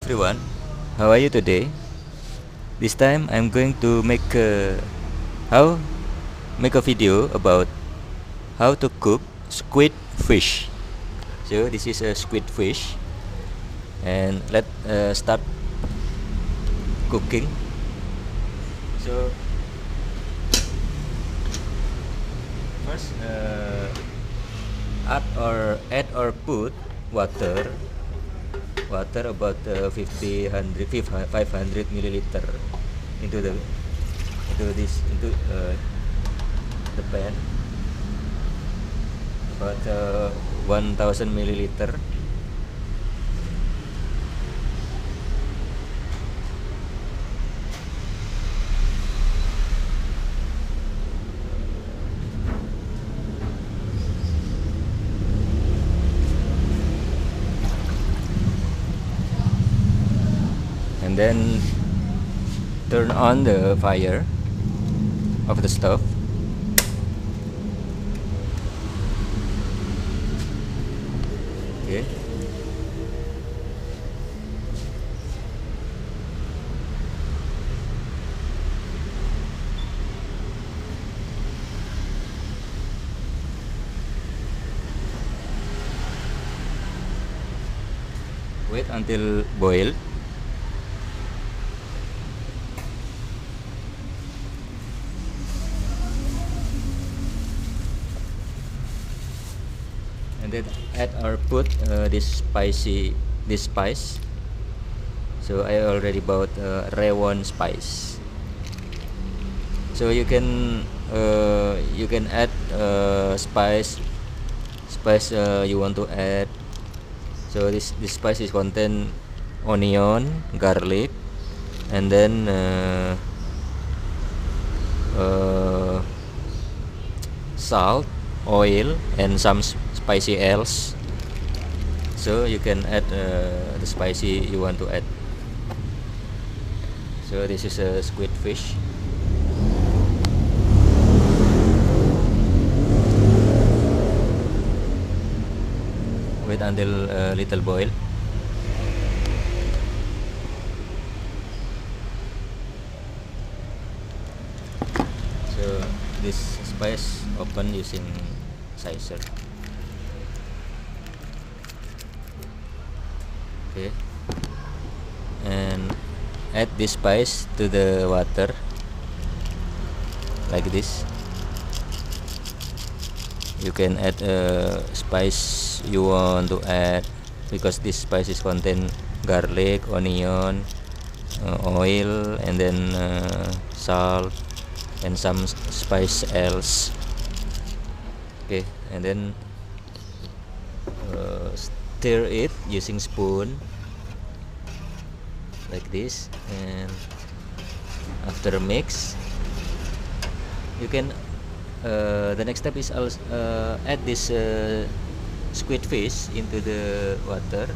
everyone, how are you today? This time I'm going to how make a video about how to cook squid fish. So this is a squid fish, and let start cooking. So first add or put water about 500 milliliter into the pan, about 1000 milliliter. And then turn on the fire of the stove. Okay. Wait until boil. And then add or put this spice. So I already bought Rewon spice. So you can add spice you want to add. So this spice is contain onion, garlic, and then salt, oil, and some spicy else. So you can add the spicy you want to add. So this is a squid fish. Wait until little boil. So this spice open using sizer. Okay, and add this spice to the water like this. You can add spice you want to add, because this spice is contain garlic, onion, oil, and then salt and some spice else. Okay, and then stir it using spoon like this, and after mix you can the next step is also add this squid fish into the water.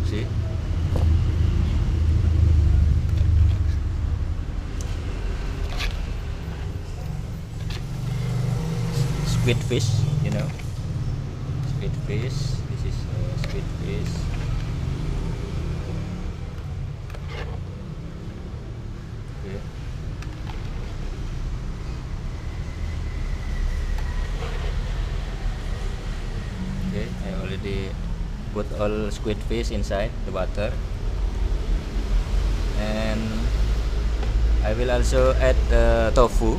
See, squid fish, squid fish. This is squid fish. Okay. Okay, I already put all squid fish inside the water, and I will also add tofu.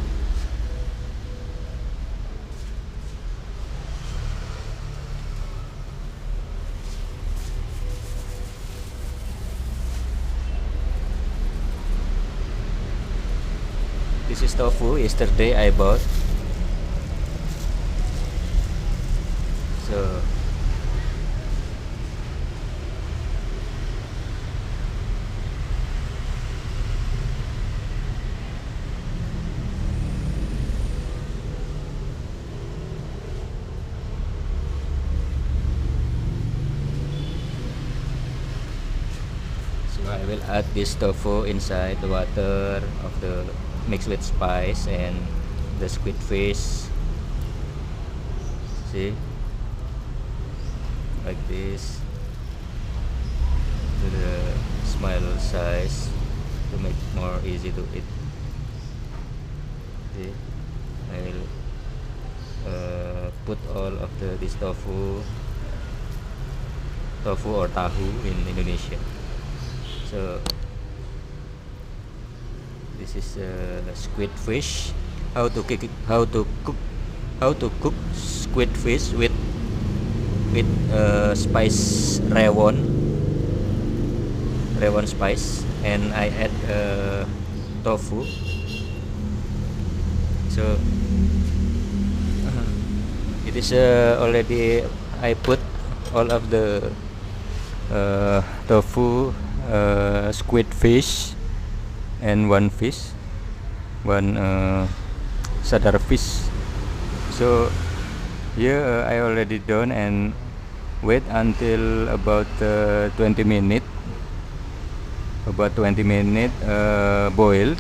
This is tofu. Yesterday I bought. So I will add this tofu inside the water of the mixed with spice and the squid fish. See, this to the small size to make more easy to eat. See, I'll put all of this tofu or tahu in Indonesia. So this is squid fish. How to cook squid fish with spice rawon spice, and I add tofu. So it is already, I put all of the tofu, squid fish, and one sadar fish. So here I already done, and wait until about 20 minutes. Boiled,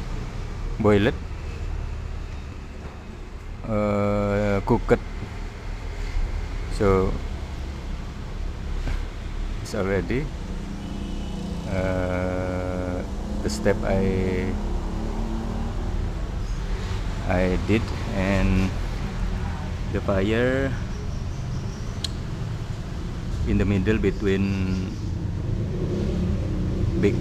cooked. So it's already the step I did, and the fire in the middle between big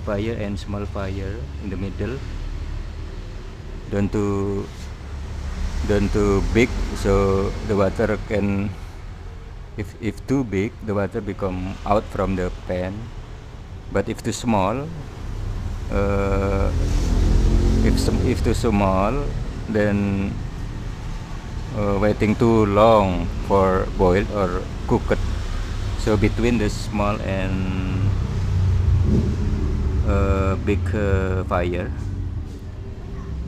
fire and small fire in the middle. Don't too big, so the water can, if too big, the water become out from the pan. But if too small, if too small, then waiting too long for boiled or cooked. So between the small and big fire.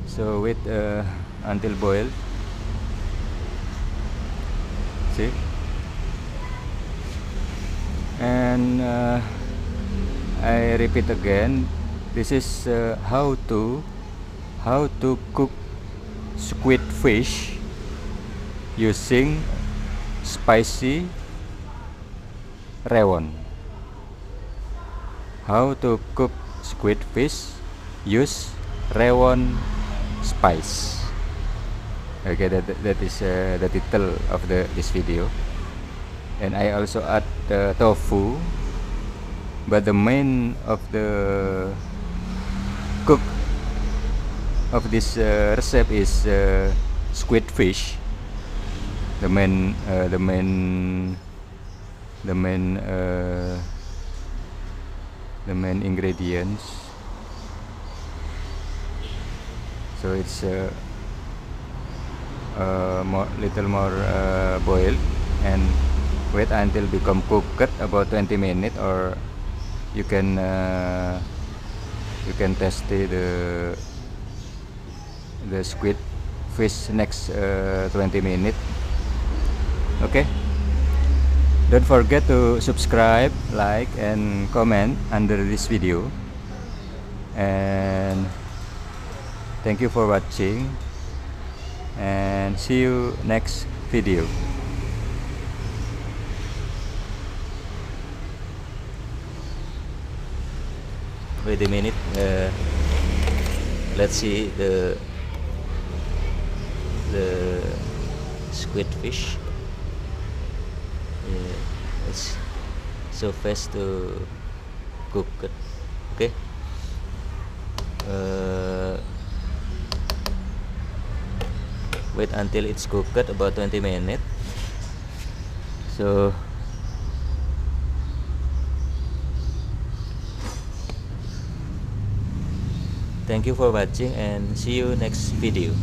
So wait until boiled. See, and I repeat again. This is how to cook squid fish using spicy rawon. How to cook squid fish use rawon spice. Okay, that is the title of this video. And I also add tofu, but the main of the cook of this recipe is squid fish. The main ingredients. So it's little more boiled, and wait until become cooked about 20 minutes, or you can test the squid fish next 20 minutes. Okay, don't forget to subscribe, like, and comment under this video, and thank you for watching, and see you next video. Wait a minute, let's see the squid fish. It's so fast to cook it. Okay, wait until it's cooked about 20 minutes. So thank you for watching, and see you next video.